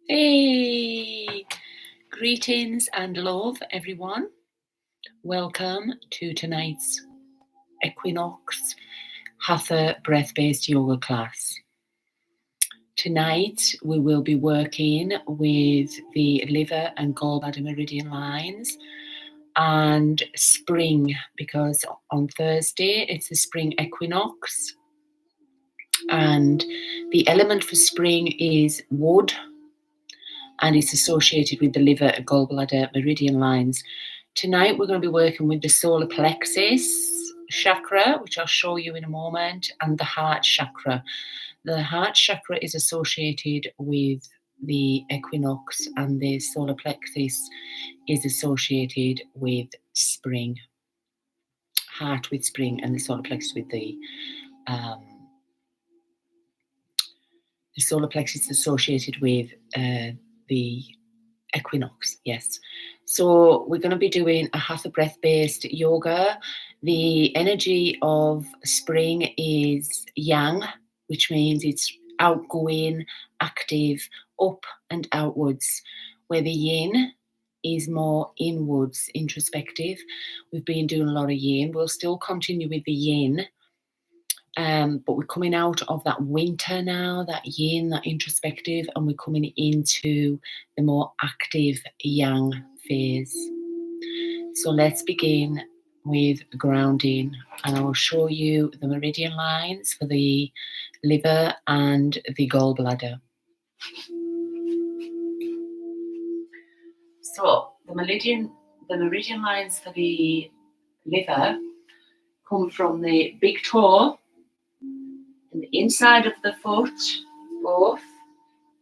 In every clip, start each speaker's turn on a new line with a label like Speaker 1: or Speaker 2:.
Speaker 1: Hey! Greetings and love, everyone. Welcome to tonight's Equinox Hatha breath-based yoga class. Tonight we will be working with the liver and gallbladder meridian lines and spring, because on Thursday it's the spring equinox and the element for spring is wood, and it's associated with the liver and gallbladder meridian lines. Tonight we're going to be working with the solar plexus chakra, which I'll show you in a moment, and the heart chakra. The heart chakra is associated with the equinox, and the solar plexus is associated with spring. Heart with spring, and the solar plexus with the solar plexus is associated with the equinox, yes. So we're going to be doing a Hatha breath-based yoga. The energy of spring is yang, which means it's outgoing, active, up and outwards, where the yin is more inwards, introspective. We've been doing a lot of yin. We'll still continue with the yin, but we're coming out of that winter now, that yin, that introspective, and we're coming into the more active yang phase. So let's begin with grounding, and I will show you the meridian lines for the liver and the gallbladder. So the meridian lines for the liver come from the big toe and the inside of the foot, both.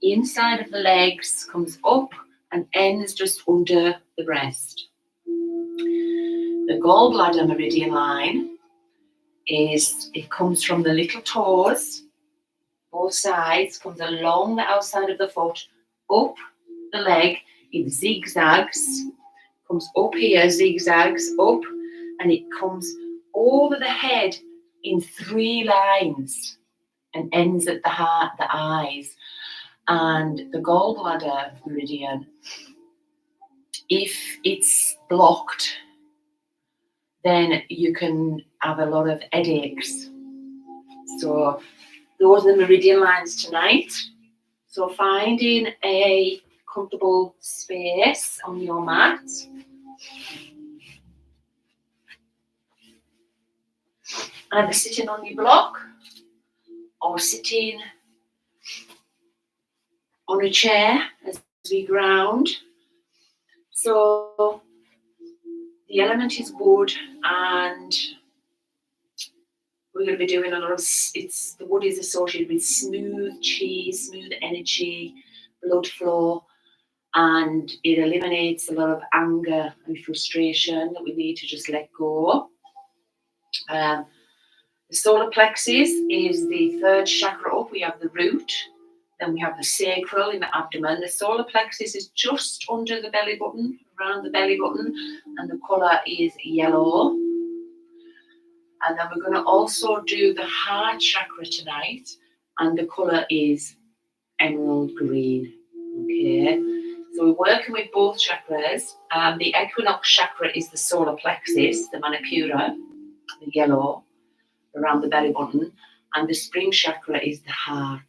Speaker 1: Inside of the legs comes up and ends just under the breast. The gallbladder meridian line comes from the little toes, both sides, comes along the outside of the foot, up the leg, it zigzags, comes up here, zigzags, up, and it comes over the head in 3 lines and ends at the heart, the eyes. And the gallbladder meridian, if it's blocked, then you can have a lot of headaches. So those are the meridian lines tonight. So finding a comfortable space on your mat. Either sitting on your block or sitting on a chair as we ground. So the element is wood, and we're going to be doing a lot of, the wood is associated with smooth chi, smooth energy, blood flow, and it eliminates a lot of anger and frustration that we need to just let go. The solar plexus is the 3rd chakra up. We have the root, then we have the sacral in the abdomen. The solar plexus is just under the belly button, around the belly button, and the colour is yellow. And then we're going to also do the heart chakra tonight, and the colour is emerald green. Okay, so we're working with both chakras. The equinox chakra is the solar plexus, the Manipura, the yellow, around the belly button, and the spring chakra is the heart.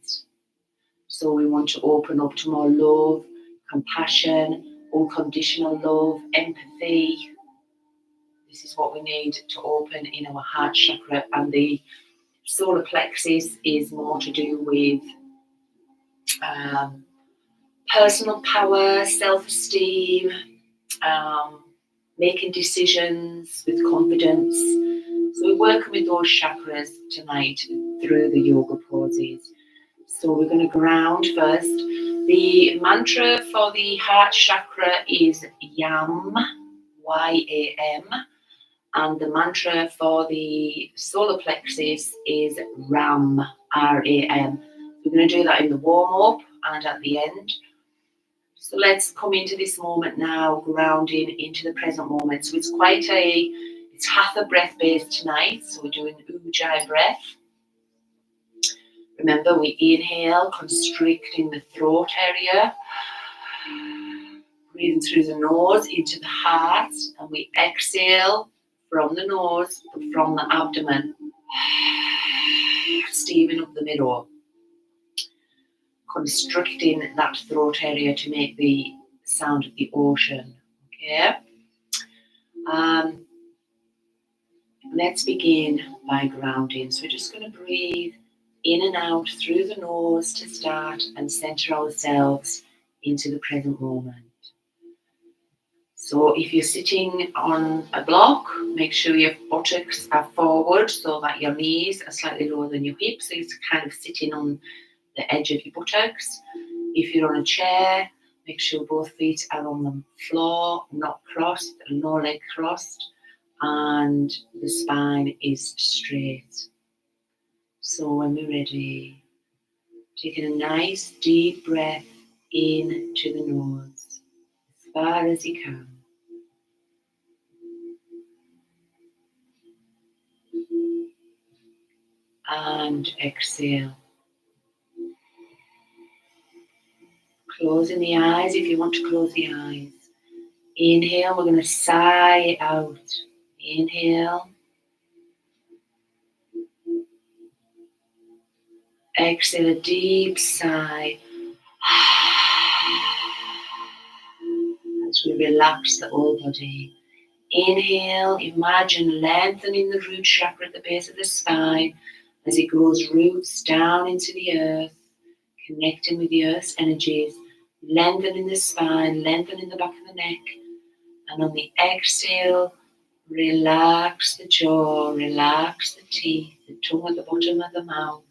Speaker 1: So we want to open up to more love, compassion, unconditional love, empathy. This is what we need to open in our heart chakra, and the solar plexus is more to do with personal power, self-esteem, making decisions with confidence. So we're working with those chakras tonight through the yoga poses. So we're going to ground first. The mantra for the heart chakra is YAM, Y-A-M. And the mantra for the solar plexus is RAM, R-A-M. We're going to do that in the warm-up and at the end. So let's come into this moment now, grounding into the present moment. So it's Hatha breath-based tonight. So we're doing Ujjayi breath. Remember, we inhale, constricting the throat area, breathing through the nose into the heart, and we exhale from the nose, but from the abdomen, steaming up the middle, constricting that throat area to make the sound of the ocean. Okay. Let's begin by grounding. So we're just going to breathe in and out through the nose to start and center ourselves into the present moment. So if you're sitting on a block, make sure your buttocks are forward so that your knees are slightly lower than your hips. So you're kind of sitting on the edge of your buttocks. If you're on a chair, make sure both feet are on the floor, not crossed, no leg crossed, and the spine is straight. So when we're ready, taking a nice deep breath in to the nose, as far as you can. And exhale. Closing the eyes if you want to close the eyes. Inhale, we're going to sigh out. Inhale. Exhale, a deep sigh. As we relax the whole body. Inhale, imagine lengthening the root chakra at the base of the spine as it grows roots down into the earth, connecting with the earth's energies, lengthening the spine, lengthening the back of the neck. And on the exhale, relax the jaw, relax the teeth, the tongue at the bottom of the mouth,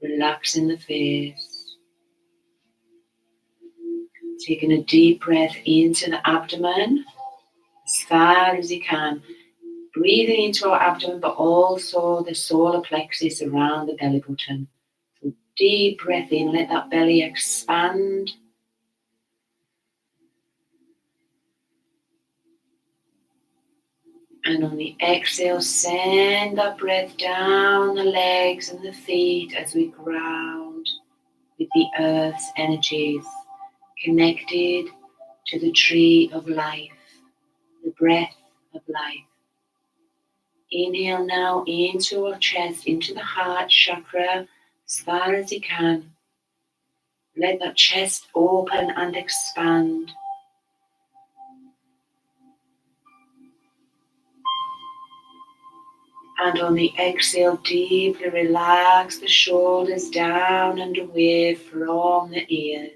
Speaker 1: relaxing the face. Taking a deep breath into the abdomen, as far as you can. Breathing into our abdomen, but also the solar plexus around the belly button. So deep breath in, let that belly expand. And on the exhale, send that breath down the legs and the feet as we ground with the earth's energies, connected to the tree of life, the breath of life. Inhale now into our chest, into the heart chakra, as far as you can. Let that chest open and expand. And on the exhale, deeply relax the shoulders down and away from the ears.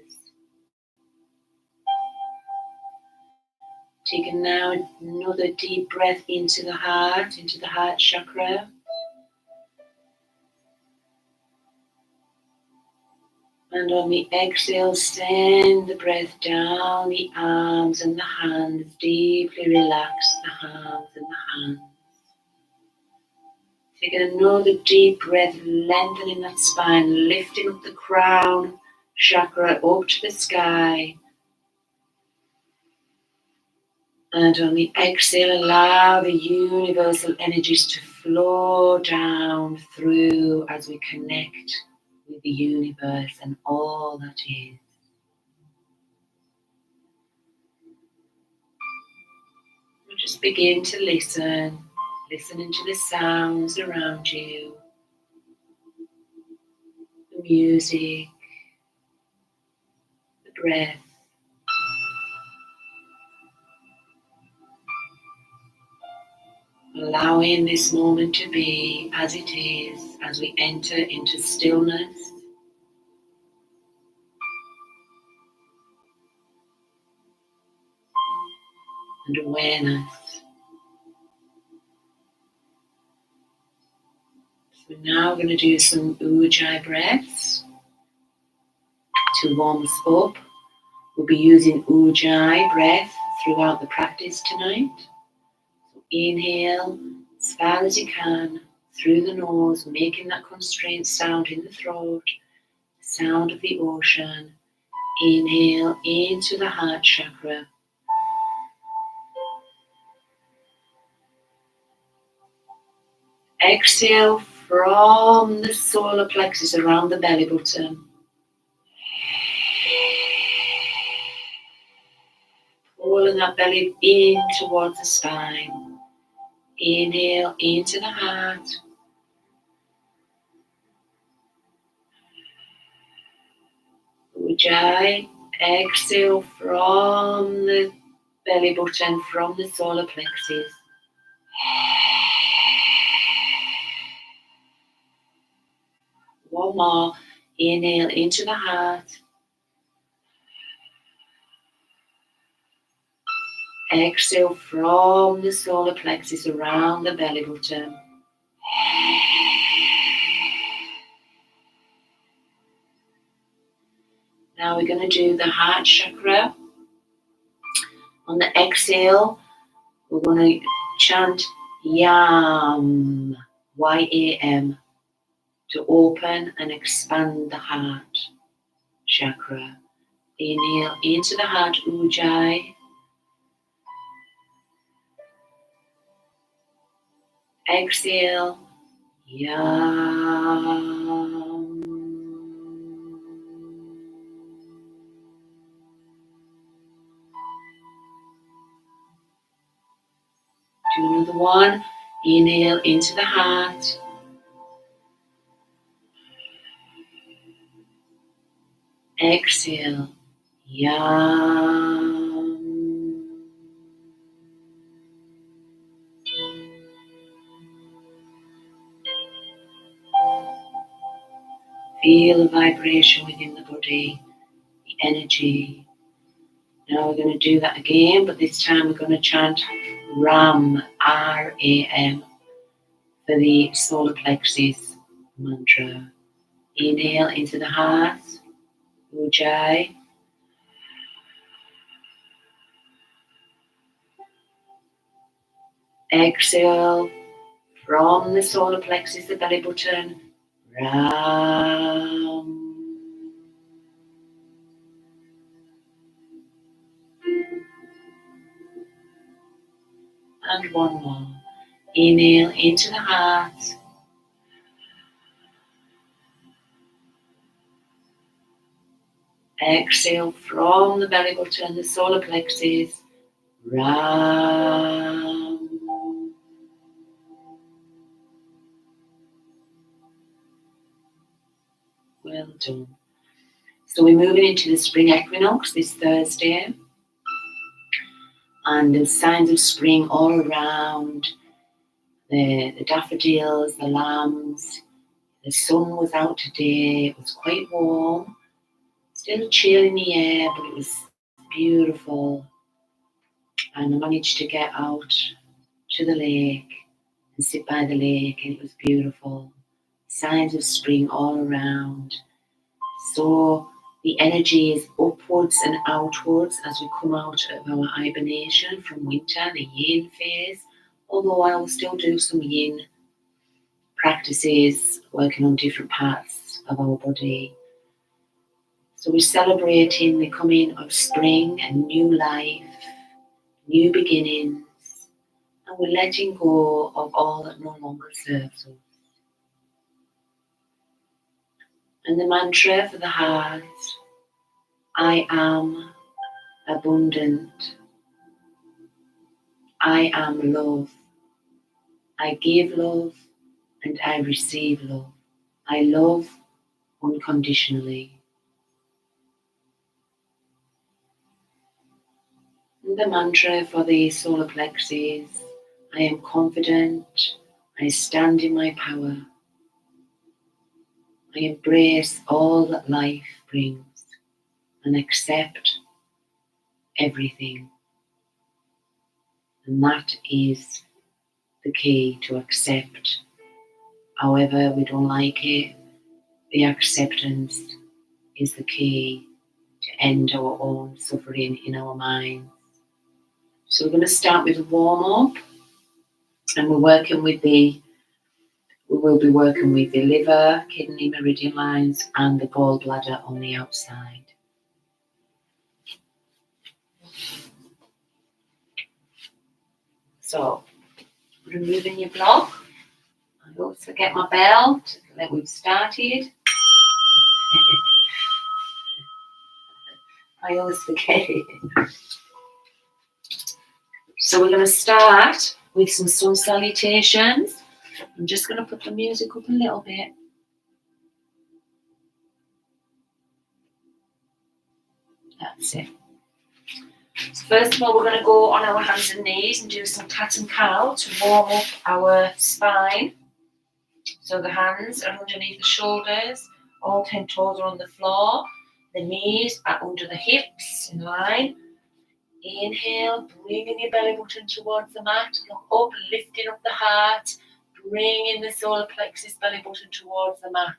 Speaker 1: Taking now another deep breath into the heart chakra. And on the exhale, send the breath down the arms and the hands. Deeply relax the arms and the hands. Taking another deep breath, lengthening that spine, lifting up the crown chakra up to the sky. And on the exhale, allow the universal energies to flow down through as we connect with the universe and all that is. We'll just begin to listen, listening to the sounds around you, the music, the breath. Allowing this moment to be as it is as we enter into stillness and awareness. So we're now going to do some ujjayi breaths to warm us up. We'll be using ujjayi breath throughout the practice tonight. So inhale as far as you can through the nose, making that constrained sound in the throat, sound of the ocean. Inhale into the heart chakra. Exhale from the solar plexus around the belly button. Pulling that belly in towards the spine. Inhale into the heart. Ujjayi. Exhale from the belly button, from the solar plexus. One more. Inhale into the heart. Exhale from the solar plexus around the belly button. Now we're going to do the heart chakra. On the exhale, we're going to chant Yam, Y-A-M, to open and expand the heart chakra. Inhale into the heart, Ujjayi. Exhale, Yam. Do another one. Inhale into the heart. Exhale, Yam. Feel the vibration within the body, the energy. Now we're going to do that again, but this time we're going to chant Ram, R-A-M, for the solar plexus mantra. Inhale into the heart, Ujjayi. Exhale from the solar plexus, the belly button, Ram. And one more. Inhale into the heart. Exhale from the belly button, the solar plexus, Ram. Well done. So we're moving into the Spring Equinox this Thursday. And there's signs of spring all around. The daffodils, the lambs. The sun was out today. It was quite warm. Still chill in the air, but it was beautiful. And I managed to get out to the lake and sit by the lake, and it was beautiful. Signs of spring all around. So the energy is upwards and outwards as we come out of our hibernation from winter, the yin phase. Although I will still do some yin practices, working on different parts of our body. So we're celebrating the coming of spring and new life, new beginnings, and we're letting go of all that no longer serves us. And the mantra for the heart, I am abundant. I am love. I give love and I receive love. I love unconditionally. And the mantra for the solar plexus, I am confident. I stand in my power. I embrace all that life brings and accept everything. And that is the key, to accept. However we don't like it, the acceptance is the key to end our own suffering in our minds. So we're going to start with a warm up, and we will be working with the liver, kidney, meridian lines, and the gallbladder on the outside. So removing your block and Don't forget my bell that we've started. I always forget it. So we're going to start with some sun salutations. I'm just going to put the music up a little bit. That's it. So first of all, we're going to go on our hands and knees and do some cat and cow to warm up our spine. So the hands are underneath the shoulders, all 10 toes are on the floor, the knees are under the hips in line. Inhale, bringing your belly button towards the mat, look up, lifting up the heart, bringing the solar plexus belly button towards the mat.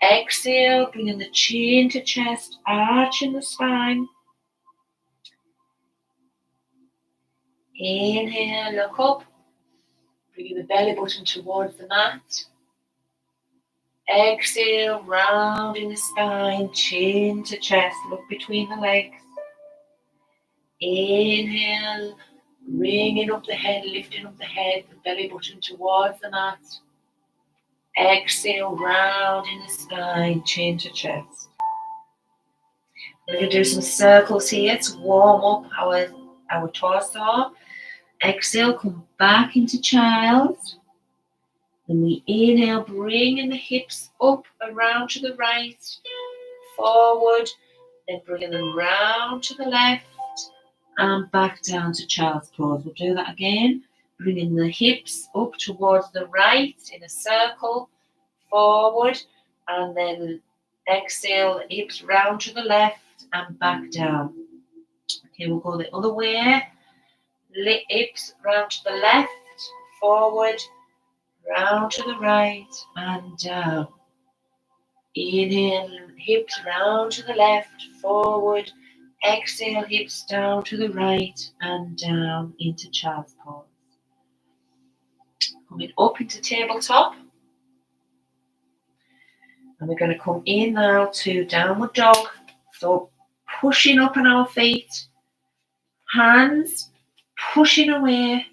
Speaker 1: Exhale, bringing the chin to chest, arching the spine. Inhale, look up, bringing the belly button towards the mat. Exhale, rounding the spine, chin to chest, look between the legs. Inhale, bringing up the head, lifting up the head, the belly button towards the mat. Exhale, rounding the spine, chin to chest. We're going to do some circles here to warm up our torso. Exhale, come back into child. Then we inhale, bringing the hips up around to the right, forward, then bringing them round to the left and back down to child's pose. We'll do that again, bringing the hips up towards the right in a circle, forward, and then exhale, hips round to the left and back down. Okay, we'll go the other way. Hips round to the left, forward, round to the right and down. Inhale, hips round to the left, forward. Exhale, hips down to the right and down into child's pose. Coming up into tabletop. And we're going to come in now to downward dog. So pushing up on our feet, hands pushing away,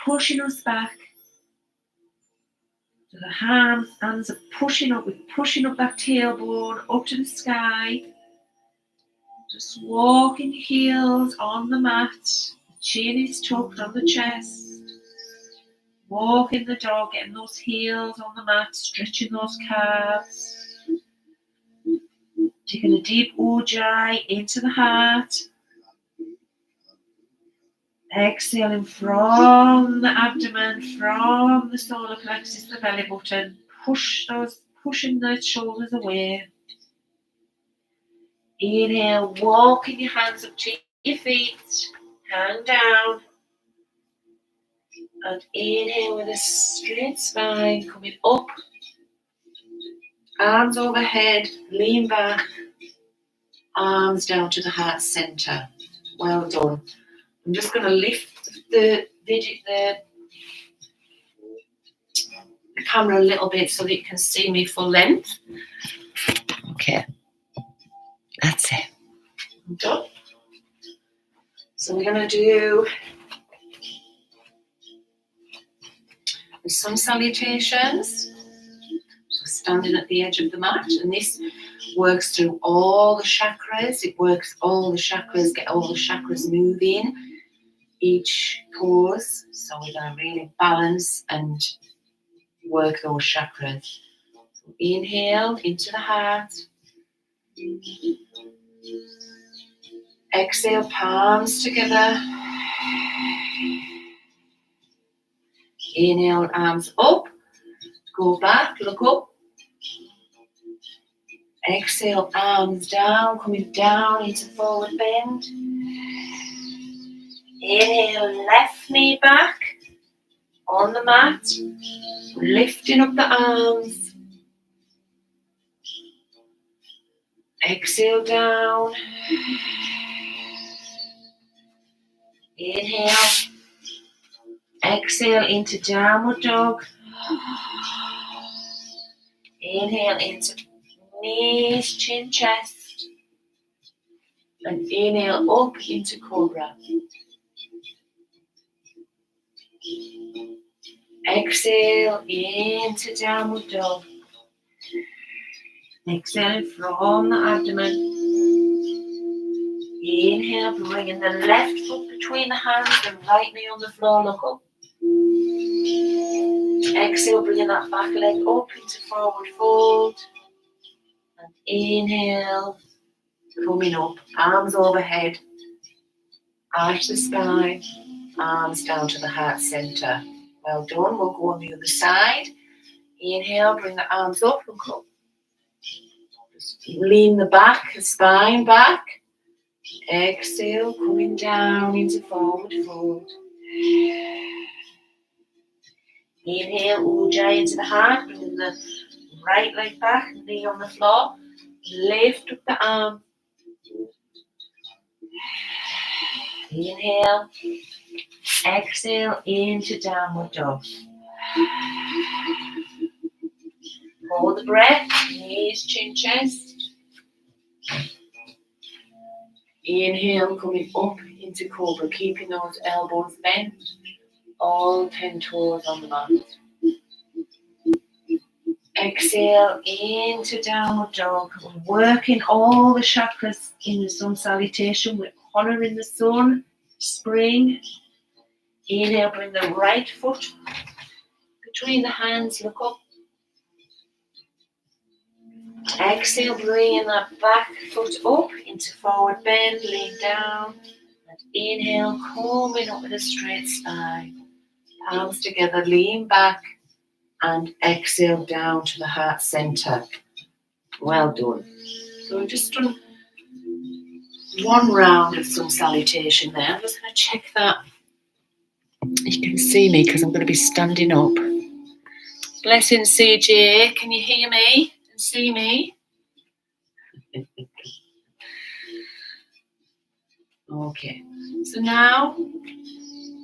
Speaker 1: pushing us back. So the hands are pushing up, we're pushing up that tailbone up to the sky. Just walking your heels on the mat. The chin is tucked on the chest. Walking the dog, getting those heels on the mat, stretching those calves. Taking a deep ujjayi into the heart. Exhaling from the abdomen, from the solar plexus, the belly button. Pushing the shoulders away. Inhale, walking your hands up to your feet, hand down. And inhale with a straight spine, coming up. Arms overhead, lean back. Arms down to the heart center. Well done. I'm just going to lift the camera a little bit so that you can see me full length. Okay. That's it. I'm done. So we're going to do some salutations. So standing at the edge of the mat, and this works through all the chakras. It works all the chakras, get all the chakras moving each pose. So we're going to really balance and work those chakras. So inhale into the heart. Exhale, palms together. Inhale, arms up. Go back, look up. Exhale, arms down, coming down into forward bend. Inhale, left knee back on the mat. Lifting up the arms. Exhale down. Inhale. Exhale into downward dog. Inhale into knees, chin, chest. And inhale up into cobra. Exhale into downward dog. Exhale from the abdomen. Inhale, bringing the left foot between the hands, the right knee on the floor, look up. Exhale, bringing that back leg up into forward fold. And inhale, coming up, arms overhead, arch the spine, arms down to the heart center. Well done, we'll go on the other side. Inhale, bring the arms up, look up. Just lean the back, the spine back. Exhale, coming down into forward fold. Inhale, Ujjayi into the heart, bringing the right leg back, knee on the floor. Lift up the arm. Inhale. Exhale into downward dog. Hold the breath, knees, chin, chest. Inhale, coming up into cobra, keeping those elbows bent, all 10 toes on the mat. Exhale into downward dog. We're working all the chakras in the sun salutation. We're honoring the sun, spring. Inhale, bring the right foot between the hands, look up. Exhale, bringing that back foot up into forward bend, lean down. And inhale, coming up with a straight spine. Palms together, lean back. And exhale down to the heart center. Well done. So we've just done one round of sun salutation there. I'm just going to check that you can see me because I'm going to be standing up. Blessing CJ, can you hear me and see me? Okay, so now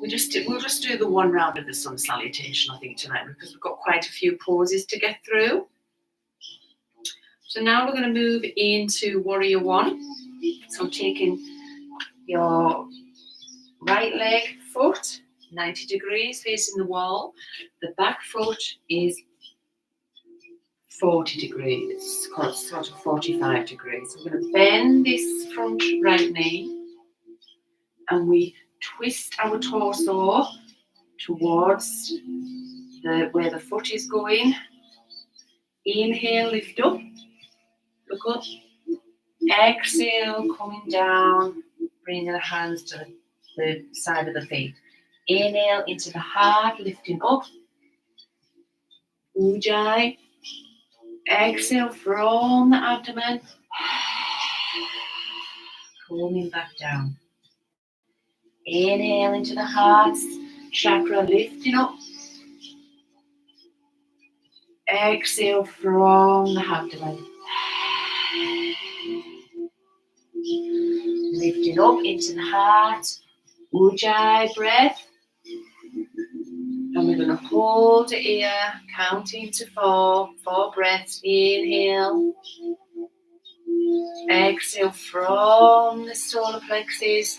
Speaker 1: we'll just do the one round of the sun salutation, I think, tonight, because we've got quite a few poses to get through. So now we're going to move into Warrior One. So taking your right leg foot 90 degrees facing the wall. The back foot is 40 degrees, sort of 45 degrees. We're going to bend this front right knee and we twist our torso towards where the foot is going. Inhale, lift up, look up. Exhale, coming down, bringing the hands to the side of the feet. Inhale into the heart, lifting up. Ujjayi. Exhale from the abdomen. Coming back down. Inhale into the heart chakra, lifting up. Exhale from the abdomen. Lifting up into the heart. Ujjayi breath. And we're going to hold it here, counting to 4. 4 breaths. Inhale. Exhale from the solar plexus.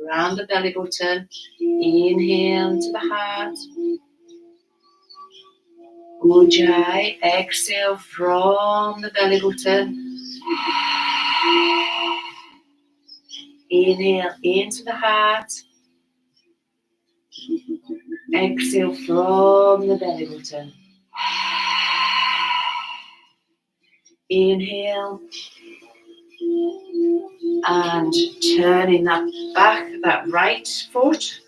Speaker 1: Around the belly button. Inhale into the heart. Ujjayi. Exhale from the belly button. Inhale into the heart. Exhale from the belly button. Inhale. And turning that right foot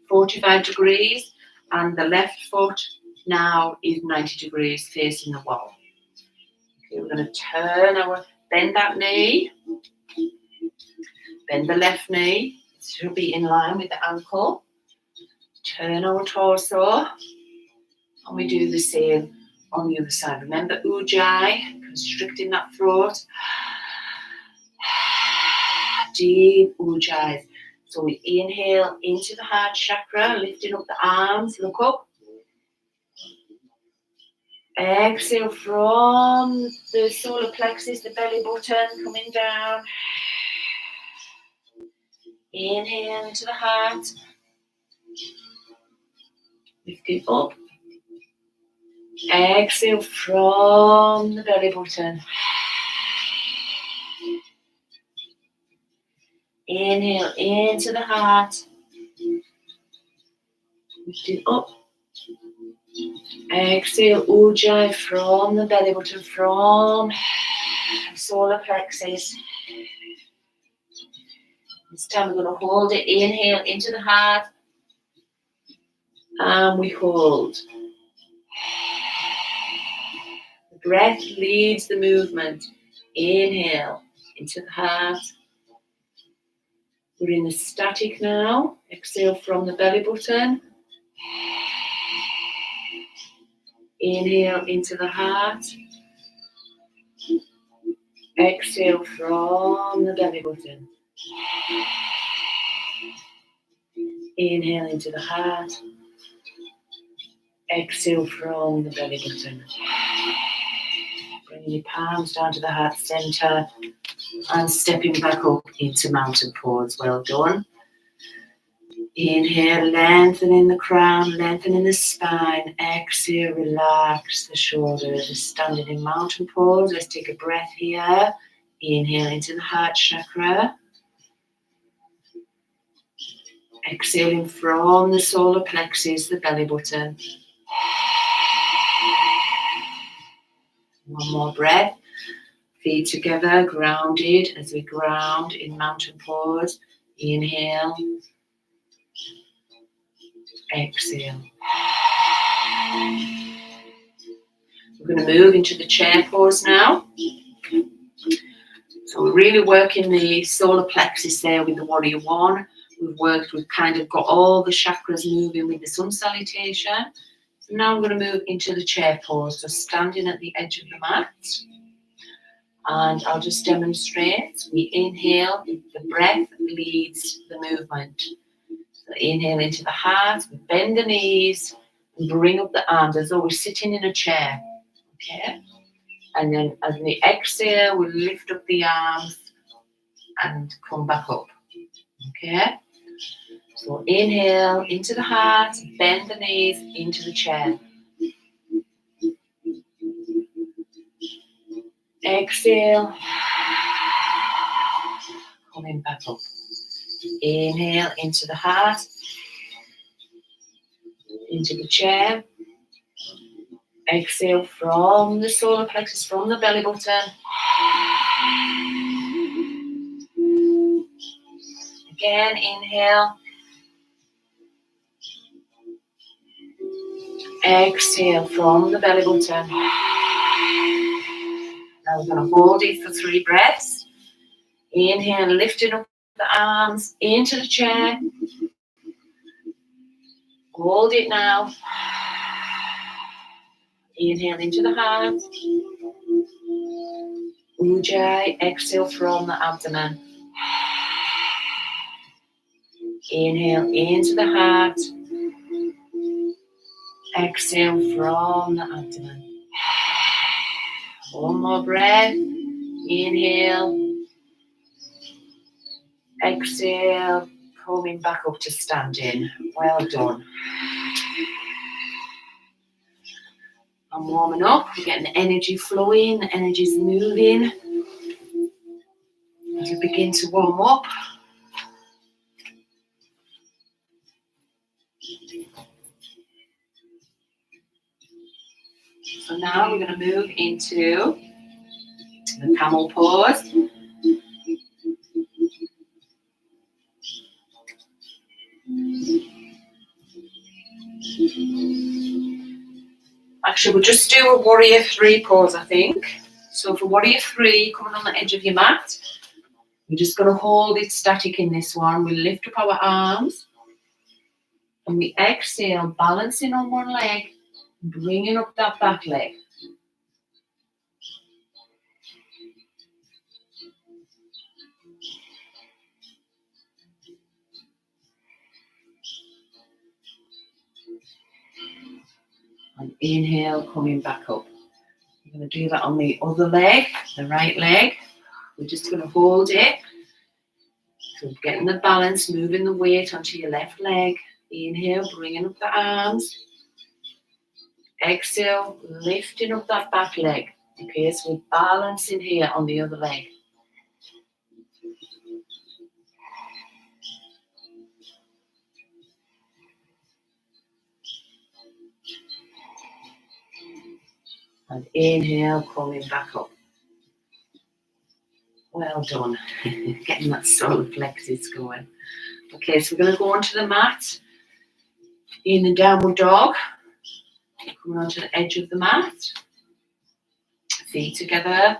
Speaker 1: 45 degrees, and the left foot now is 90 degrees facing the wall. Okay, we're going to bend that knee, bend the left knee, it should be in line with the ankle. Turn our torso, and we do the same on the other side. Remember Ujjayi, constricting that throat. Deep Ujjayi. So we inhale into the heart chakra, lifting up the arms, look up. Exhale from the solar plexus, the belly button, coming down. Inhale into the heart. Lifting up. Exhale from the belly button. Inhale into the heart. Lifting up. Exhale, ujjayi from the belly button, from solar plexus. This time we're going to hold it. Inhale into the heart. And we hold. The breath leads the movement. Inhale into the heart. We're in the static now. Exhale from the belly button. Inhale into the heart. Exhale from the belly button. Inhale into the heart. Exhale from the belly button. Bringing your palms down to the heart center and stepping back up into mountain pose. Well done. Inhale, lengthening the crown, lengthening the spine. Exhale, relax the shoulders. Standing in mountain pose. Let's take a breath here. Inhale into the heart chakra. Exhaling from the solar plexus, the belly button. One more breath. Feet together, grounded as we ground in mountain pose. Inhale. Exhale. We're going to move into the chair pose now. So we're really working the solar plexus there with the warrior one. We've kind of got all the chakras moving with the sun salutation. So now we're going to move into the chair pose. So standing at the edge of the mat. And I'll just demonstrate. We inhale, the breath leads the movement. So inhale into the heart, we bend the knees, and bring up the arms as though we're sitting in a chair. Okay? And then as we exhale, we lift up the arms and come back up. Okay? So inhale into the heart, bend the knees into the chair. Exhale. Coming back up. Inhale into the heart, into the chair. Exhale from the solar plexus, from the belly button. Again, inhale. Exhale from the belly button. Now we're going to hold it for 3 breaths. Inhale, lifting up the arms into the chair. Hold it now. Inhale into the heart. Ujjayi, exhale from the abdomen. Inhale into the heart. Exhale from the abdomen. One more breath. Inhale. Exhale. Coming back up to standing. Well done. I'm warming up. We're getting the energy flowing. The energy's moving. As we begin to warm up. So now we're going to move into the camel pose. Actually, we'll just do a warrior 3 pose, I think. So for warrior 3, coming on the edge of your mat, we're just going to hold it static in this one. We lift up our arms and we exhale, balancing on one leg, bringing up that back leg. And inhale, coming back up. We're going to do that on the other leg, the right leg. We're just going to hold it. So getting the balance, moving the weight onto your left leg. Inhale, bringing up the arms. Exhale, lifting up that back leg. Okay, so we're balancing here on the other leg. And inhale, coming back up. Well done. Getting that solar plexus going. Okay, so we're going to go onto the mat in the downward dog. Coming onto the edge of the mat. Feet together.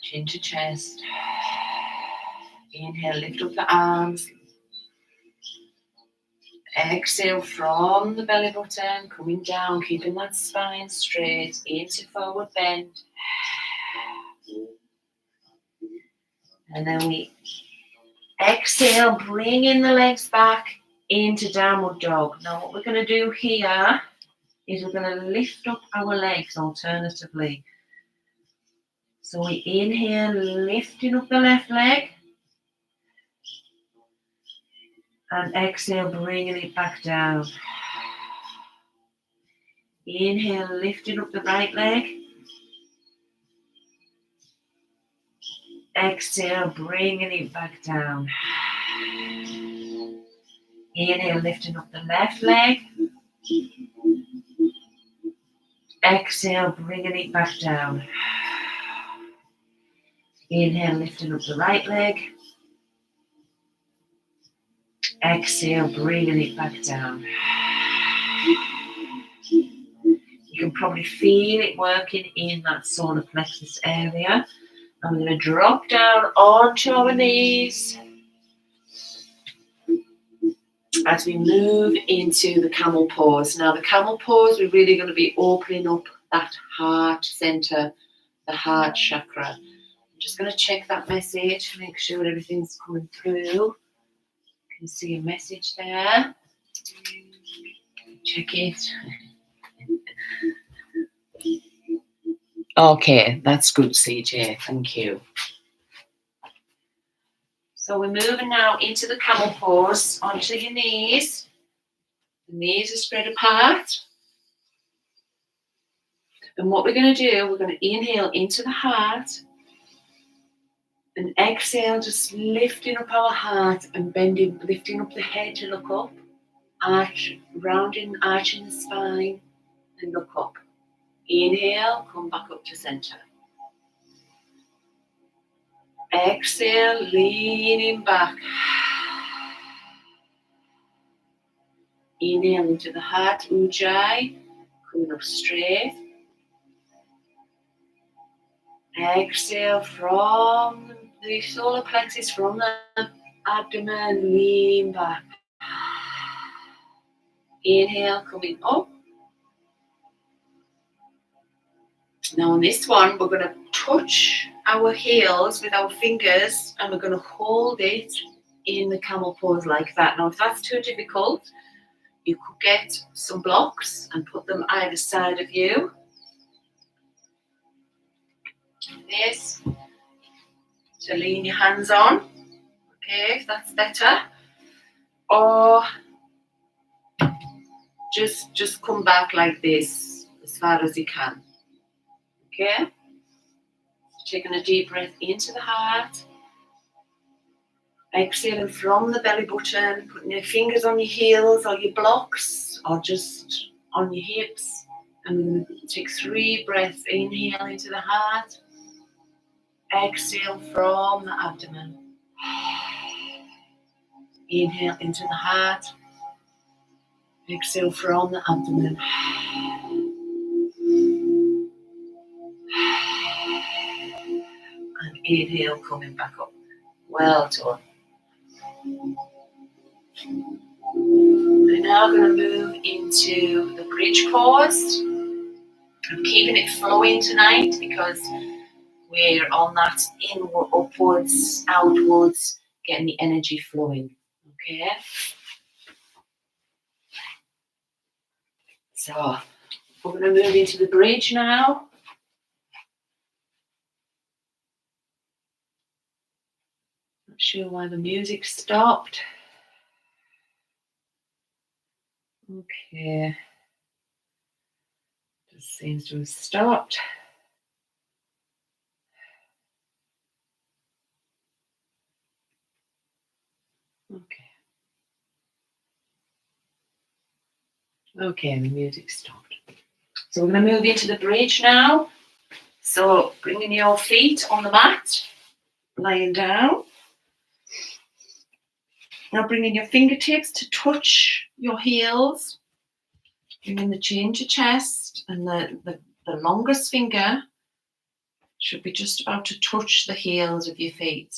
Speaker 1: Chin to chest. Inhale, lift up the arms. Exhale from the belly button, coming down, keeping that spine straight into forward bend. And then we exhale, bringing the legs back into downward dog. Now what we're going to do here is we're going to lift up our legs alternatively. So we inhale, lifting up the left leg. And exhale, bringing it back down. Inhale, lifting up the right leg. Exhale, bringing it back down. Inhale, lifting up the left leg. Exhale, bringing it back down. Inhale, lifting up the right leg. Exhale, bringing it back down. You can probably feel it working in that solar plexus area. I'm going to drop down onto our knees as we move into the camel pose. Now, the camel pose, we're really going to be opening up that heart center, the heart chakra. I'm just going to check that message, make sure everything's coming through. You can see a message there. Check it. Okay, that's good, CJ. Thank you. So we're moving now into the camel pose, onto your knees. The knees are spread apart. And what we're going to do, we're going to inhale into the heart and exhale, just lifting up our heart and bending, lifting up the head to look up, arching the spine and look up. Inhale, come back up to center. Exhale, leaning back. Inhale into the heart, ujjayi, coming up straight. Exhale from the solar plexus, from the abdomen, lean back. Inhale, coming up. Now on this one, we're going to touch our heels with our fingers and we're going to hold it in the camel pose like that. Now if that's too difficult, you could get some blocks and put them either side of you. This. So lean your hands on. Okay, if that's better. Or just come back like this as far as you can. Okay? Taking a deep breath into the heart. Exhaling from the belly button, putting your fingers on your heels or your blocks or just on your hips. And we're going to take 3 breaths. Inhale into the heart. Exhale from the abdomen. Inhale into the heart. Exhale from the abdomen. And inhale, coming back up. Well done. We're now going to move into the bridge pose. I'm keeping it flowing tonight because we're on that inward, upwards, outwards, getting the energy flowing. Okay? So, we're going to move into the bridge now. Not sure why the music stopped. Okay. seems to have stopped. Okay. Okay, the music stopped. So we're going to move into the bridge now. So bringing your feet on the mat, lying down. Now bringing your fingertips to touch your heels. Bringing the chin to chest, and the longest finger should be just about to touch the heels of your feet.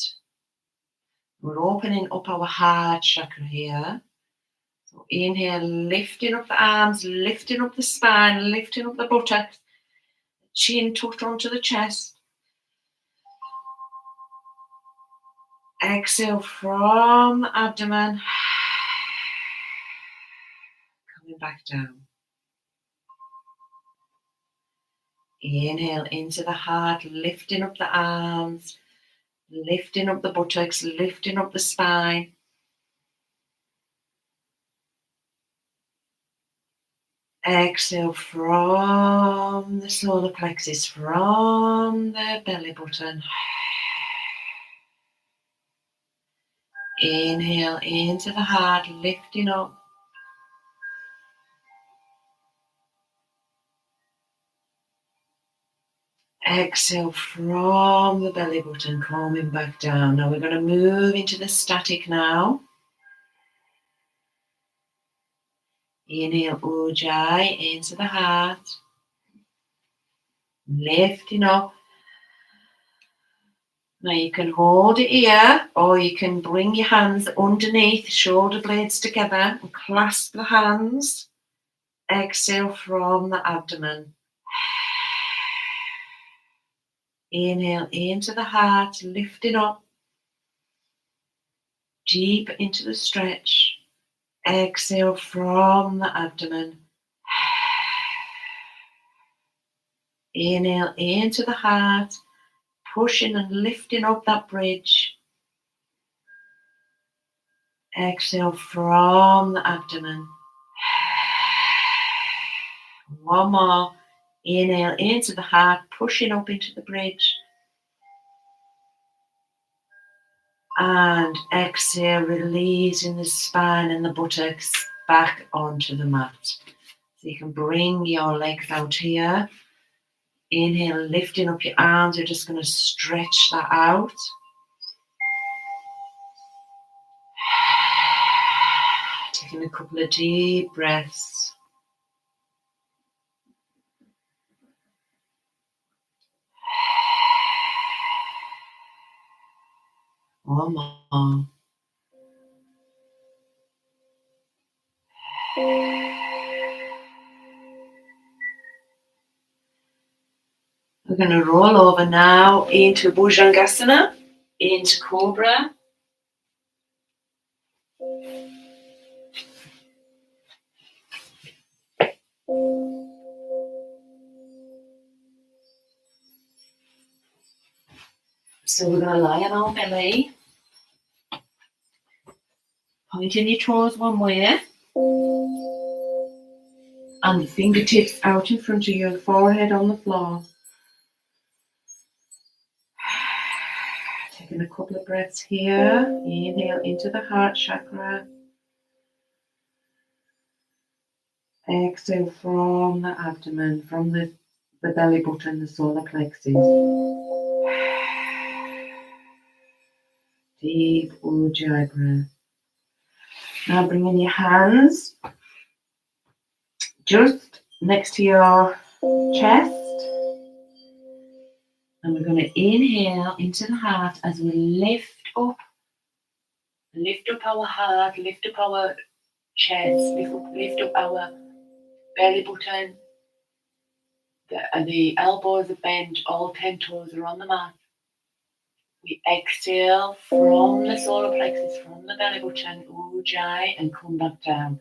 Speaker 1: We're opening up our heart chakra here. So inhale, lifting up the arms, lifting up the spine, lifting up the buttocks, chin tucked onto the chest. Exhale from the abdomen, coming back down. Inhale into the heart, lifting up the arms, lifting up the buttocks, lifting up the spine. Exhale from the solar plexus, from the belly button. Inhale into the heart, lifting up. Exhale from the belly button, coming back down. Now we're going to move into the static now. Inhale, Ujjayi, into the heart. Lifting up. Now you can hold it here, or you can bring your hands underneath, shoulder blades together, and clasp the hands. Exhale from the abdomen. Inhale into the heart, lifting up. Deep into the stretch. Exhale from the abdomen. Inhale into the heart, pushing and lifting up that bridge. Exhale from the abdomen. One more. Inhale into the heart, pushing up into the bridge. And exhale, releasing the spine and the buttocks back onto the mat. So you can bring your legs out here. Inhale, lifting up your arms. You're just going to stretch that out. Taking a couple of deep breaths. One more. We're going to roll over now into Bhujangasana, into Cobra. So we're going to lie on our belly, pointing your toes one way, and the fingertips out in front of your forehead on the floor. Taking a couple of breaths here. Inhale into the heart chakra. Exhale from the abdomen, from the belly button, the solar plexus. Deep Ujjayi breath. Now bringing your hands just next to your chest. And we're going to inhale into the heart as we lift up our heart, lift up our chest, lift up our belly button. The elbows are bent, all 10 toes are on the mat. We exhale from the solar plexus, from the belly button, Ujjayi, and come back down.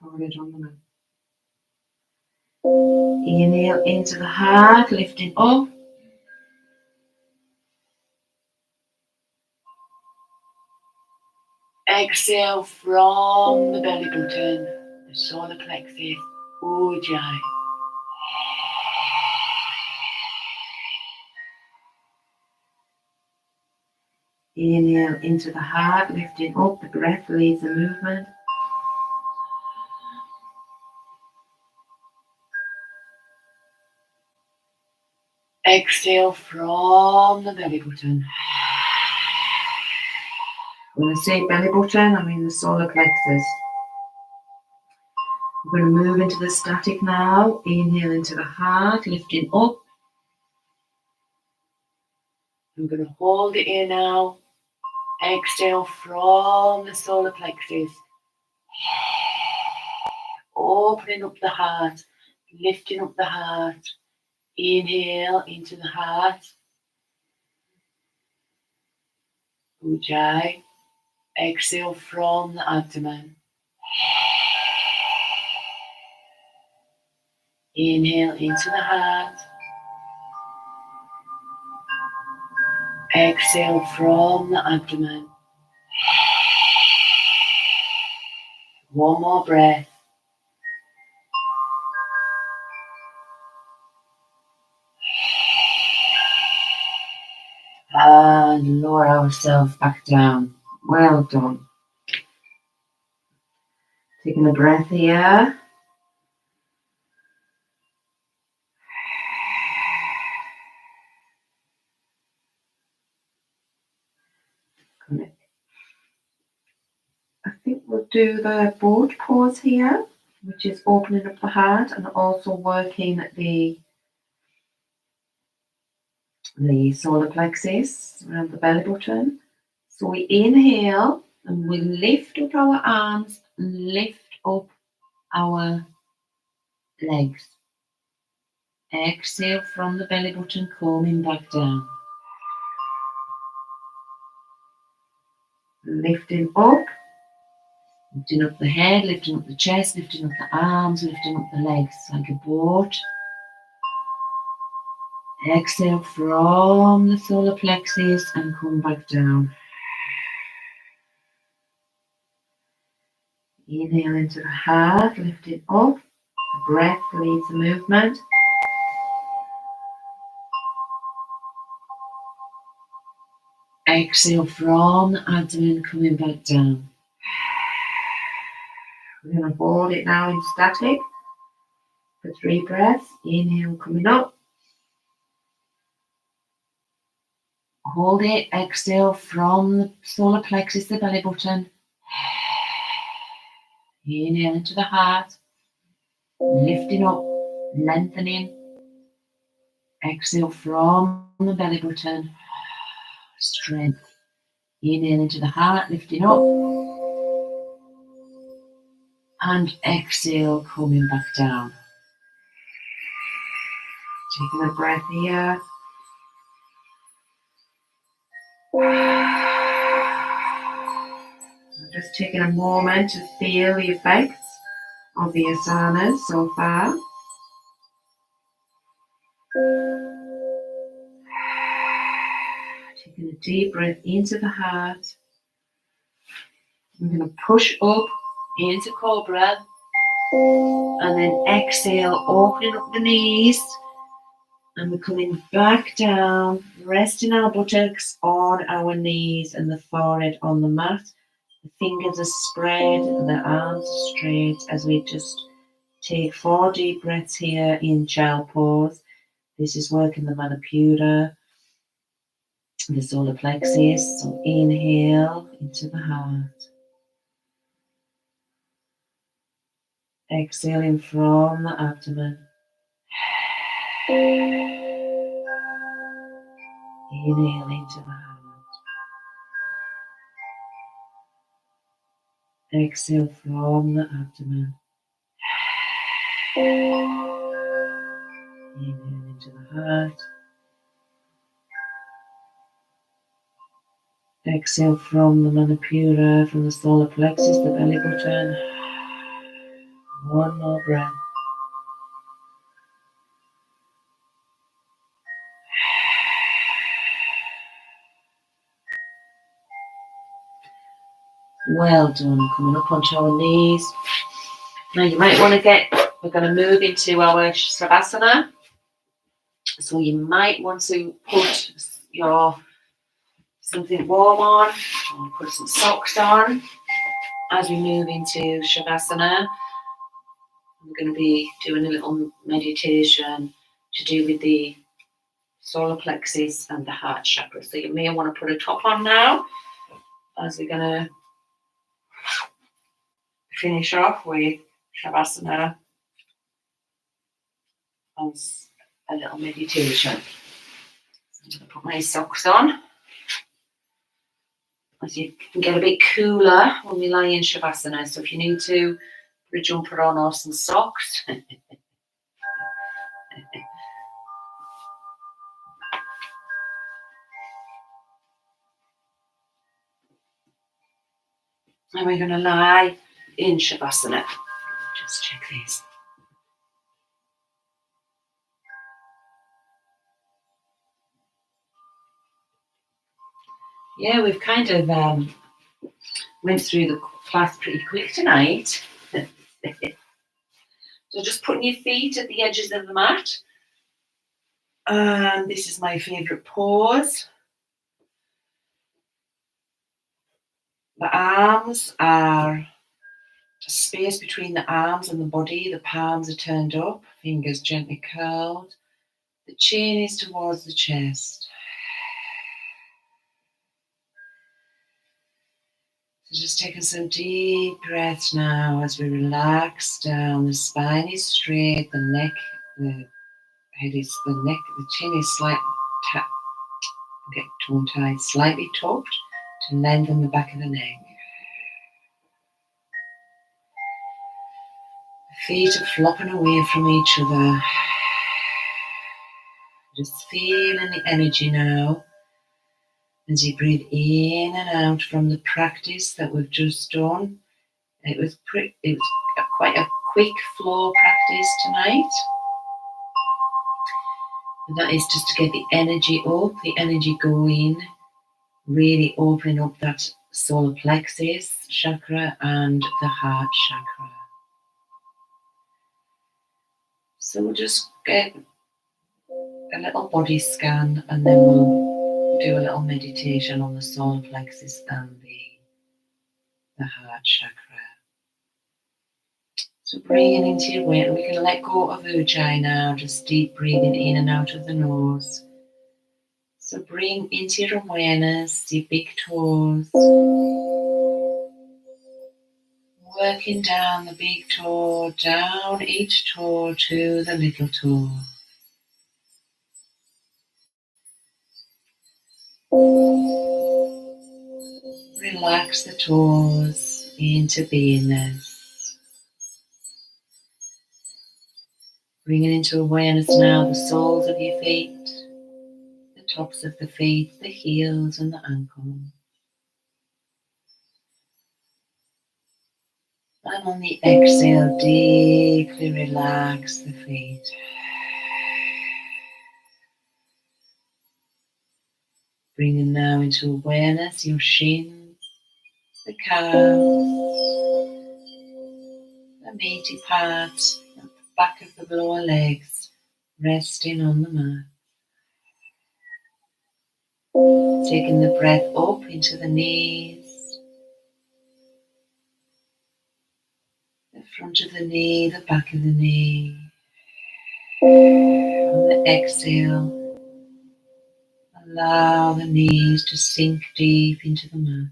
Speaker 1: Forehead on the mat. Inhale into the heart, lifting up. Exhale from the belly button, the solar plexus, ujjayi. Inhale into the heart, lifting up, the breath leads the movement. Exhale from the belly button. When I say belly button, I mean the solar plexus. We're going to move into the static now. Inhale into the heart, lifting up. I'm going to hold it here now. Exhale from the solar plexus. Opening up the heart, lifting up the heart. Inhale into the heart. Ujjayi. Exhale from the abdomen. Inhale into the heart. Exhale from the abdomen. One more breath. And lower ourselves back down. Well done. Taking a breath here. I think we'll do the boat pose here, which is opening up the heart and also working the solar plexus around the belly button. So we inhale and we lift up our arms and lift up our legs. Exhale from the belly button, coming back down. Lifting up the head, lifting up the chest, lifting up the arms, lifting up the legs like a boat. Exhale from the solar plexus and come back down. Inhale into the heart, lift it up. The breath leads the movement. Exhale from the abdomen, coming back down. We're going to hold it now in static for 3 breaths. Inhale, coming up. Hold it. Exhale from the solar plexus, the belly button. Inhale into the heart. Lifting up, lengthening. Exhale from the belly button. Strength. Inhale into the heart, lifting up. And exhale, coming back down. Taking a breath here. Just taking a moment to feel the effects of the asanas so far. Taking a deep breath into the heart. I'm going to push up into cobra. And then exhale, opening up the knees. And we're coming back down, resting our buttocks on our knees and the forehead on the mat. The fingers are spread, the arms are straight as we just take 4 deep breaths here in child pose. This is working the Manipura, the solar plexus. So inhale into the heart. Exhaling from the abdomen. Inhale into the heart. Exhale from the abdomen. Inhale into the heart. Exhale from the Manipura, from the solar plexus, the belly button. One more breath. Well done. Coming up onto our knees. Now you might want to we're going to move into our Shavasana. So you might want to put something warm on, or put some socks on as we move into Shavasana. We're going to be doing a little meditation to do with the solar plexus and the heart chakra. So you may want to put a top on now, as we're going to finish off with Shavasana and a little meditation. So I'm going to put my socks on. As you can get a bit cooler when we lie in Shavasana. So if you need to put a jumper on or some socks. And we're going to lie in Shavasana. Just check this. Yeah, we've kind of went through the class pretty quick tonight. So just putting your feet at the edges of the mat. And this is my favourite pose. The arms are a space between the arms and the body. The palms are turned up, fingers gently curled. The chin is towards the chest. So just taking some deep breaths now as we relax down. The spine is straight, the neck, the head is the neck, the chin is slightly get tongue-tied, slightly tucked to lengthen the back of the neck. The feet are flopping away from each other. Just feeling the energy now as you breathe in and out from the practice that we've just done. It was quite a quick flow practice tonight. And that is just to get the energy up, the energy going, really opening up that solar plexus chakra and the heart chakra. So we'll just get a little body scan and then we'll do a little meditation on the solar plexus and the heart chakra. So bringing into your weight, we can let go of Ujjayi now, just deep breathing in and out of the nose. So bring into your awareness your big toes, working down the big toe, down each toe to the little toe. Relax the toes into beingness. Bringing into awareness now the soles of your feet, the tops of the feet, the heels and the ankles. And on the exhale, deeply relax the feet. Bringing now into awareness your shins, the calves, the meaty parts at the back of the lower legs, resting on the mat. Taking the breath up into the knees, the front of the knee, the back of the knee. On the exhale, allow the knees to sink deep into the mat.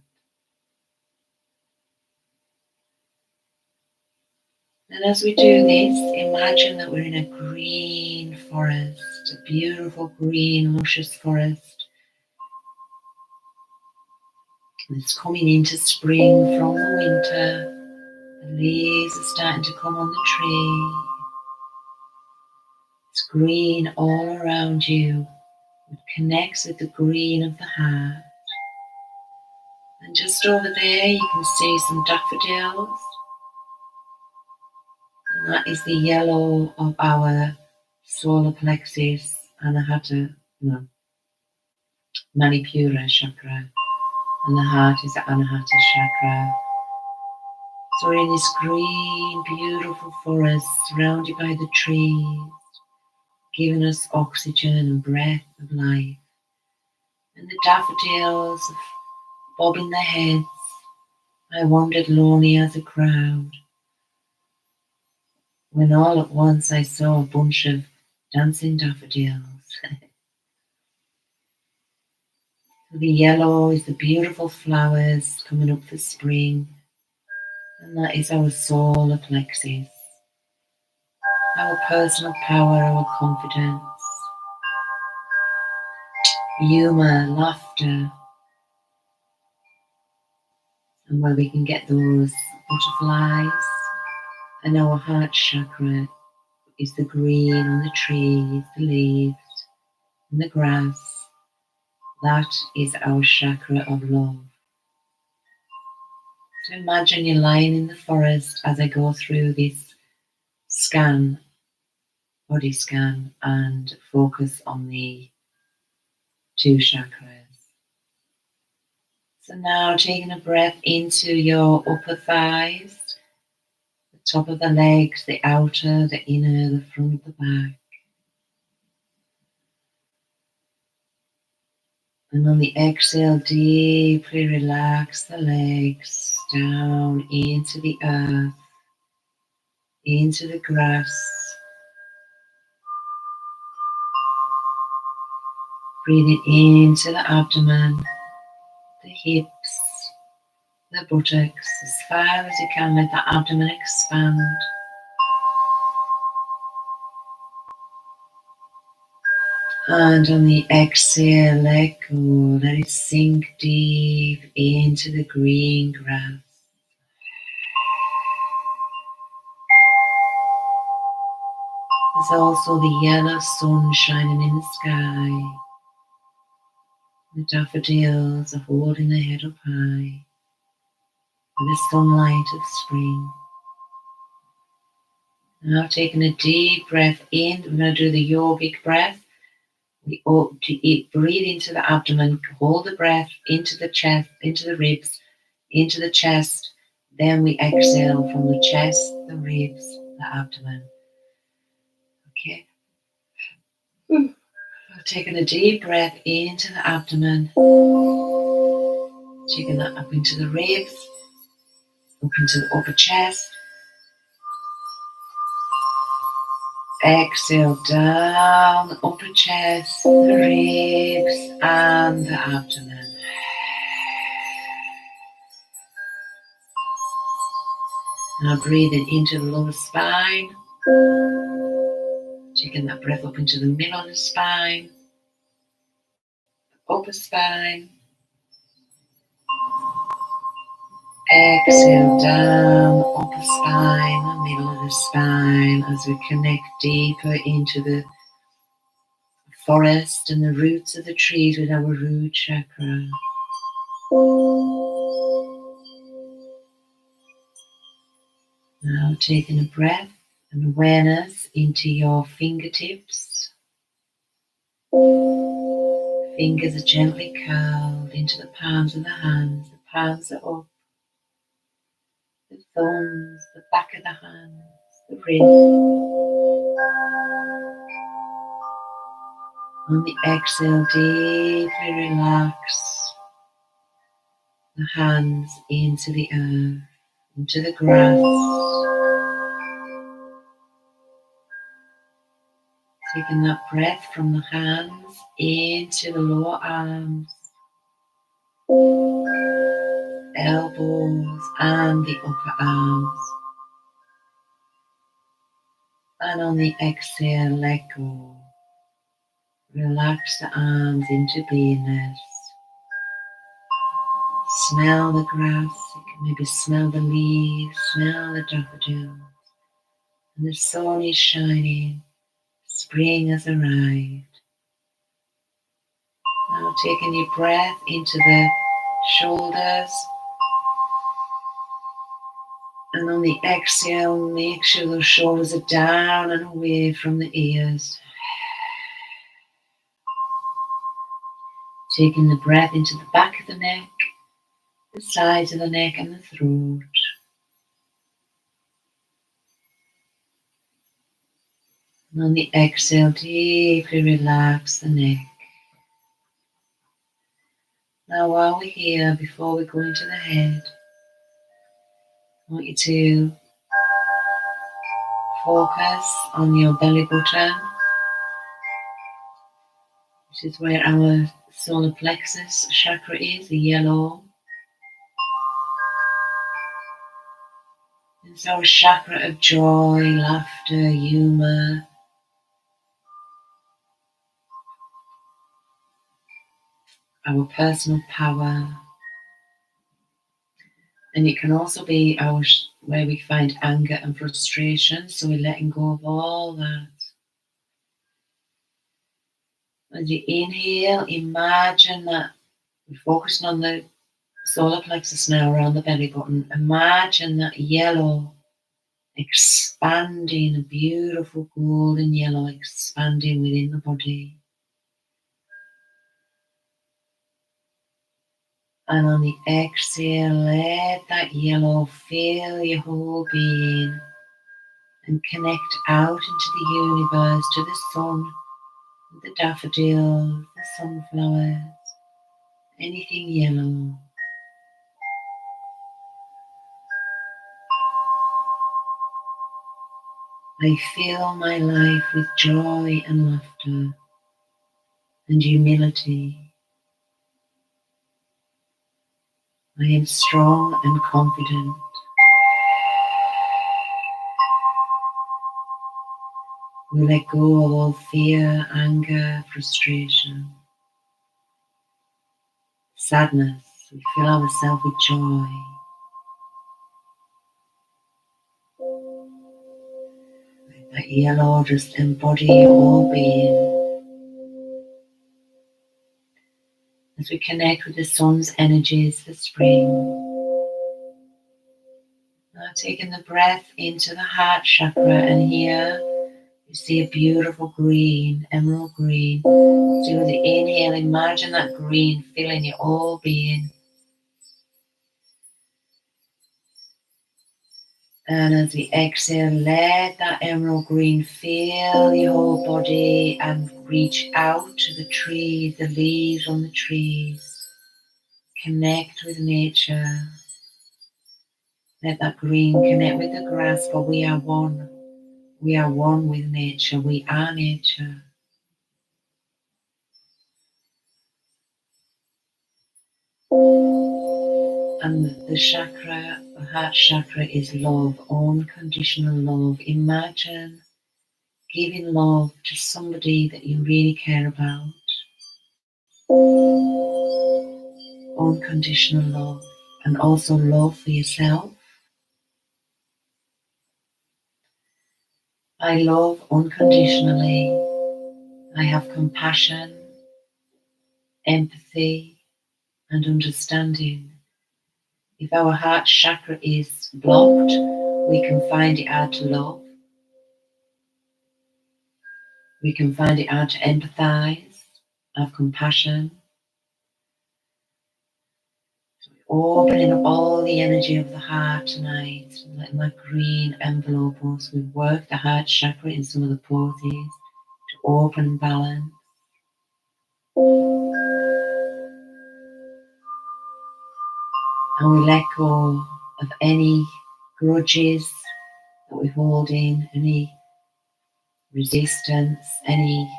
Speaker 1: And as we do this, imagine that we're in a green forest, a beautiful green, luscious forest. And it's coming into spring from the winter. The leaves are starting to come on the tree. It's green all around you. It connects with the green of the heart. And just over there you can see some daffodils. And that is the yellow of our solar plexus, Anahata, Manipura chakra. And the heart is the Anahata chakra. So we're in this green, beautiful forest surrounded by the trees, giving us oxygen and breath of life. And the daffodils bobbing their heads. I wandered lonely as a crowd, when all at once I saw a bunch of dancing daffodils. The yellow is the beautiful flowers coming up for spring, and that is our solar plexus, our personal power, our confidence, humour, laughter, and where we can get those butterflies. And our heart chakra is the green on the trees, the leaves, and the grass. That is our chakra of love. So imagine you're lying in the forest as I go through this scan, body scan, and focus on the two chakras. So now taking a breath into your upper thighs, the top of the legs, the outer, the inner, the front, the back. And on the exhale, deeply relax the legs down into the earth, into the grass. Breathing into the abdomen, the hips, the buttocks, as far as you can, let the abdomen expand. And on the exhale, let go, let it sink deep into the green grass. There's also the yellow sun shining in the sky. The daffodils are holding their head up high with the sunlight of spring. Now taking a deep breath in, we're going to do the yogic breath. We breathe into the abdomen, hold the breath into the chest, into the ribs, into the chest. Then we exhale from the chest, the ribs, the abdomen. Okay. Taking a deep breath into the abdomen, taking that up into the ribs, up into the upper chest. Exhale down the upper chest, the ribs, and the abdomen. Now breathing into the lower spine, taking that breath up into the middle of the spine, upper spine. Exhale down the upper spine, the middle of the spine, as we connect deeper into the forest and the roots of the trees with our root chakra. Now taking a breath and awareness into your fingertips. Fingers are gently curled into the palms of the hands. The palms are up. The thumbs, the back of the hands, the wrist. On the exhale, deeply relax the hands into the earth, into the grass. Taking that breath from the hands into the lower arms, elbows, and the upper arms. And on the exhale, let go. Relax the arms into beingness. Smell the grass, you can maybe smell the leaves, smell the daffodils. And the sun is shining, spring has arrived. Now taking your breath into the shoulders. And on the exhale, make sure those shoulders are down and away from the ears. Taking the breath into the back of the neck, the sides of the neck and the throat. And on the exhale, deeply relax the neck. Now while we're here, before we go into the head, I want you to focus on your belly button, which is where our solar plexus chakra is, the yellow. It's our chakra of joy, laughter, humour, our personal power. And it can also be where we find anger and frustration, so we're letting go of all that. As you inhale, imagine that we're focusing on the solar plexus now around the belly button. Imagine that yellow expanding, a beautiful golden yellow expanding within the body. And on the exhale, let that yellow fill your whole being and connect out into the universe, to the sun, the daffodils, the sunflowers, anything yellow. I fill my life with joy and laughter and humility. I am strong and confident. We let go of all fear, anger, frustration, sadness. We fill ourselves with joy. Let that yellow just embody your whole being. As we connect with the sun's energies for spring. Now taking the breath into the heart chakra, and here you see a beautiful green, emerald green. So with the inhale, imagine that green filling your whole being. And as we exhale, let that emerald green fill your whole body and reach out to the trees, the leaves on the trees. Connect with nature. Let that green connect with the grass, for we are one. We are one with nature. We are nature. And the chakra, the heart chakra, is love, unconditional love. Imagine giving love to somebody that you really care about. Unconditional love, and also love for yourself. I love unconditionally. I have compassion, empathy, and understanding. If our heart chakra is blocked, we can find it hard to love. We can find it hard to empathize, have compassion. So we're opening up all the energy of the heart tonight, letting that green envelope us. We work the heart chakra in some of the poses to open and balance. And we let go of any grudges that we're holding, any resistance, any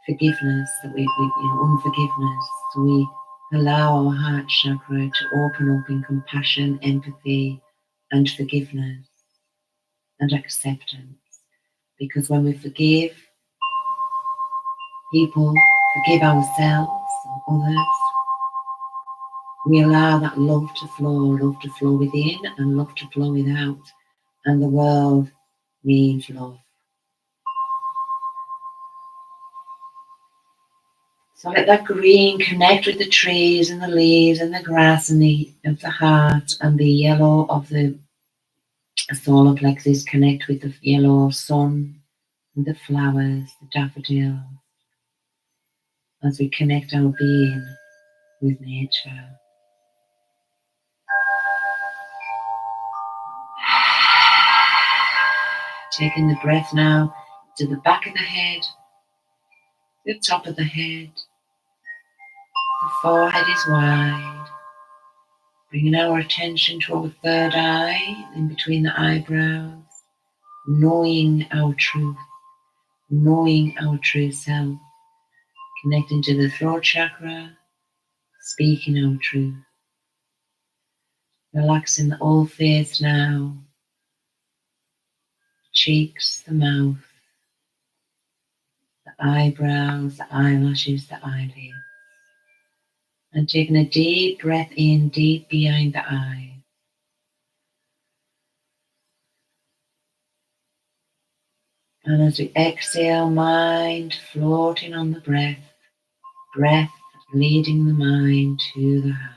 Speaker 1: forgiveness that unforgiveness. So we allow our heart chakra to open up in compassion, empathy, and forgiveness and acceptance. Because when we forgive people, forgive ourselves and others, we allow that love to flow within and love to flow without. And the world means love. So let that green connect with the trees and the leaves and the grass and of the heart, and the yellow of the solar plexus connect with the yellow sun and the flowers, the daffodils, as we connect our being with nature. Taking the breath now to the back of the head, the top of the head. The forehead is wide. Bringing our attention to our third eye, in between the eyebrows, knowing our truth, knowing our true self, connecting to the throat chakra, speaking our truth. Relaxing the whole face now, the cheeks, the mouth, the eyebrows, the eyelashes, the eyelids. And taking a deep breath in, deep behind the eye. And as we exhale, mind floating on the breath, breath leading the mind to the heart.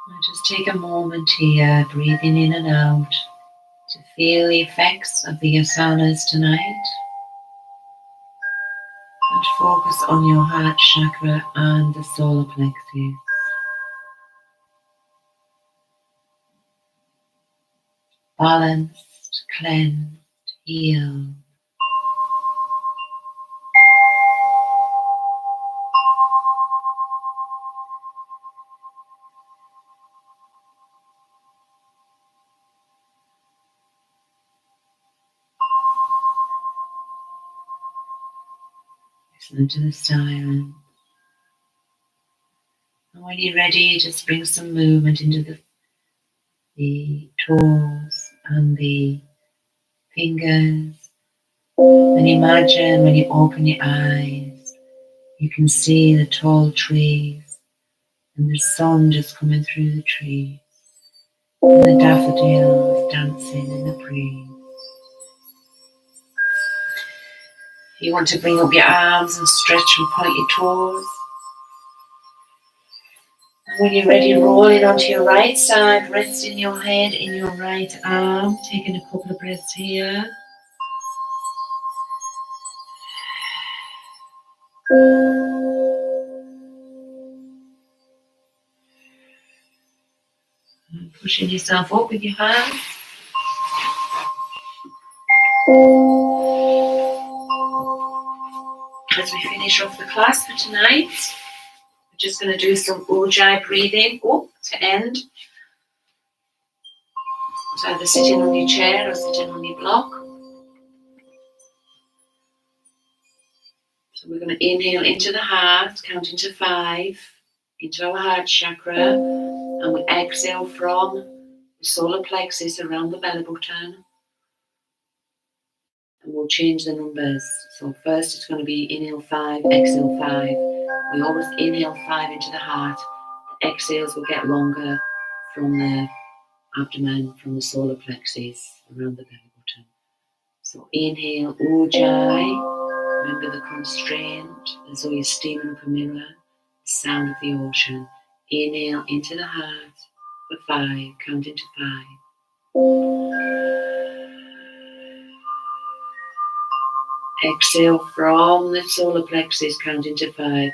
Speaker 1: And just take a moment here, breathing in and out, to feel the effects of the asanas tonight. And focus on your heart chakra and the solar plexus. Balanced, cleansed, healed. Listen to the silence. And when you're ready, just bring some movement into the toes and the fingers. And imagine when you open your eyes, you can see the tall trees and the sun just coming through the trees. And the daffodils dancing in the breeze. You want to bring up your arms and stretch and point your toes. And when you're ready, rolling onto your right side, resting your head in your right arm, taking a couple of breaths here. And pushing yourself up with your hands. As we finish off the class for tonight, we're just going to do some ujjayi breathing up to end. So either sitting on your chair or sitting on your block. So we're going to inhale into the heart, counting to 5, into our heart chakra, and we exhale from the solar plexus around the belly button. And we'll change the numbers. So first it's going to be inhale 5, exhale 5. We always inhale 5 into the heart. The exhales will get longer from the abdomen, from the solar plexus around the belly button. So inhale ujjayi. Remember the constraint, as though you're steaming up a mirror, the sound of the ocean. Inhale into the heart for 5, counting to 5. Exhale from the solar plexus, counting to 5.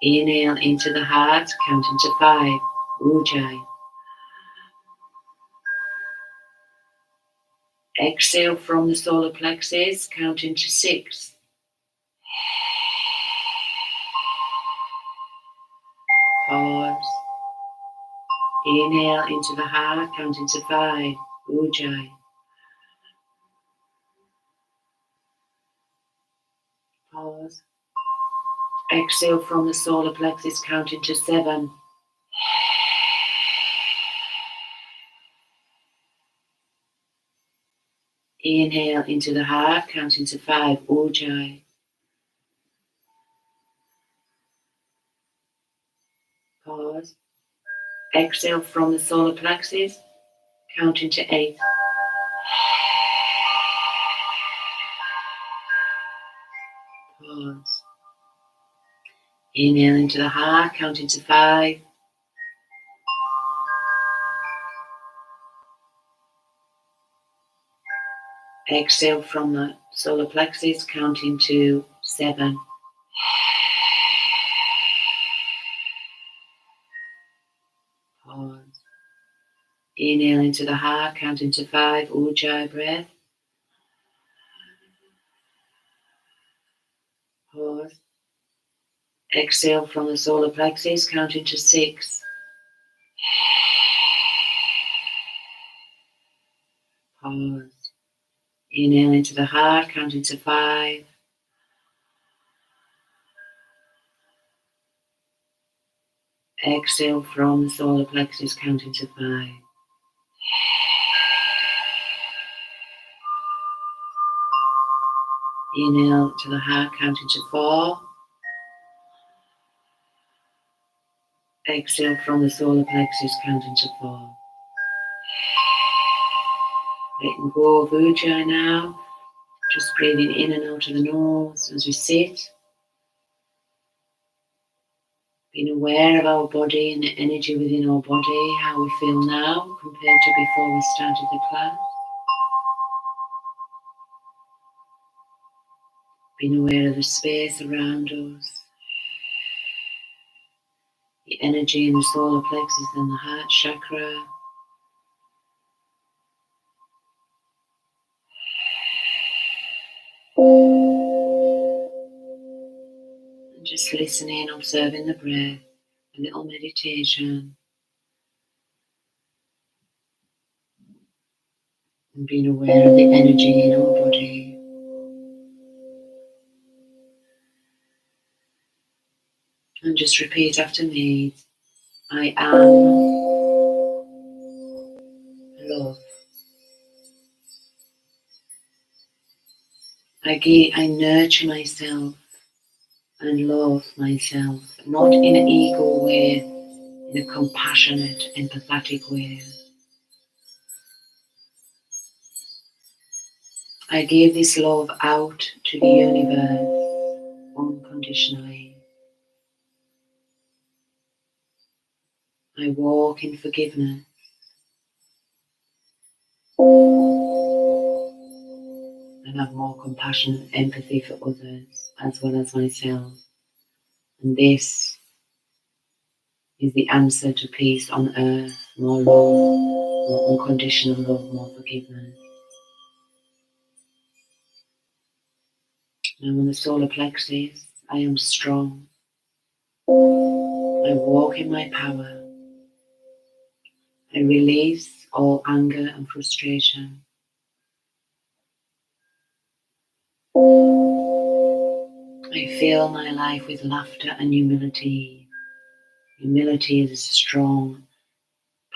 Speaker 1: Inhale into the heart, counting to 5. Ujjayi. Exhale from the solar plexus, counting to 6. Pause. Inhale into the heart, counting to 5. Ujjayi. Pause. Exhale from the solar plexus, counting to 7. Inhale into the heart, counting to 5. Ujjayi. Pause. Exhale from the solar plexus, counting to 8. Pause. Inhale into the heart, counting to 5. Exhale from the solar plexus, counting to 7. Pause. Inhale into the heart, counting to 5, Ujjayi breath. Pause. Exhale from the solar plexus, counting to 6. Pause. Inhale into the heart, counting to 5. Exhale from the solar plexus, counting to 5. Inhale to the heart, counting to 4. Exhale from the solar plexus, counting to 4. Letting go of Ujjayi now. Just breathing in and out of the nose as we sit. Being aware of our body and the energy within our body, how we feel now compared to before we started the class. Being aware of the space around us. The energy in the solar plexus and the heart chakra. And just listening, observing the breath, a little meditation. And being aware of the energy in our body. And just repeat after me. I am love. I nurture myself and love myself, not in an ego way, in a compassionate, empathetic way. I give this love out to the universe unconditionally. I walk in forgiveness. And have more compassion and empathy for others as well as myself. And this is the answer to peace on earth, more love, more unconditional love, more forgiveness. Now on the solar plexus, I am strong. I walk in my power. I release all anger and frustration. I fill my life with laughter and humility. Humility is a strong,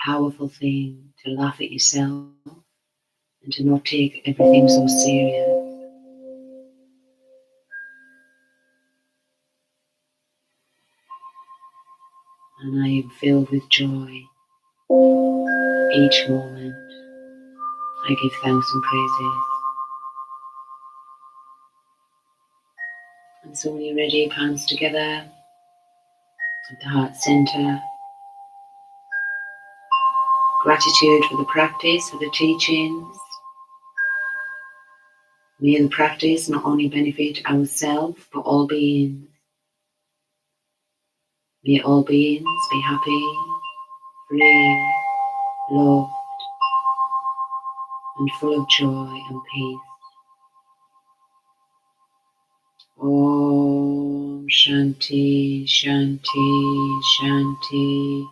Speaker 1: powerful thing, to laugh at yourself and to not take everything so serious. And I am filled with joy each moment. I give thanks and praises. And so when you're ready, palms together at the heart center. Gratitude for the practice, for the teachings. May the practice not only benefit ourselves, but all beings. May all beings be happy, free, loved, and full of joy and peace. Om Shanti, Shanti, Shanti.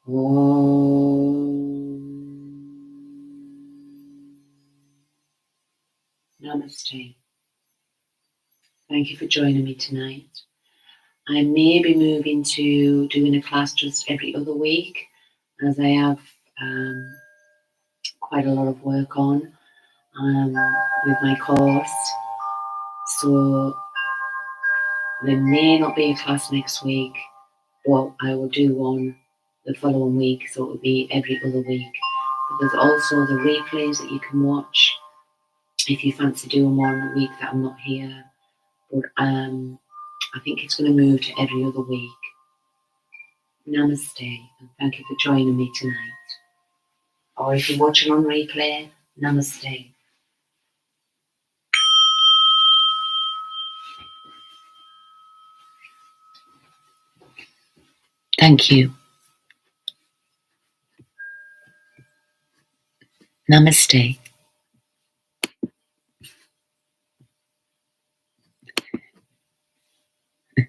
Speaker 1: Om. Namaste. Thank you for joining me tonight. I may be moving to doing a class just every other week, as I have quite a lot of work on with my course. So there may not be a class next week, but I will do one the following week, so it will be every other week. But there's also the replays that you can watch if you fancy doing one week that I'm not here. But I think it's going to move to every other week. Namaste, and thank you for joining me tonight. Or if you're watching on replay, namaste. Thank you. Namaste.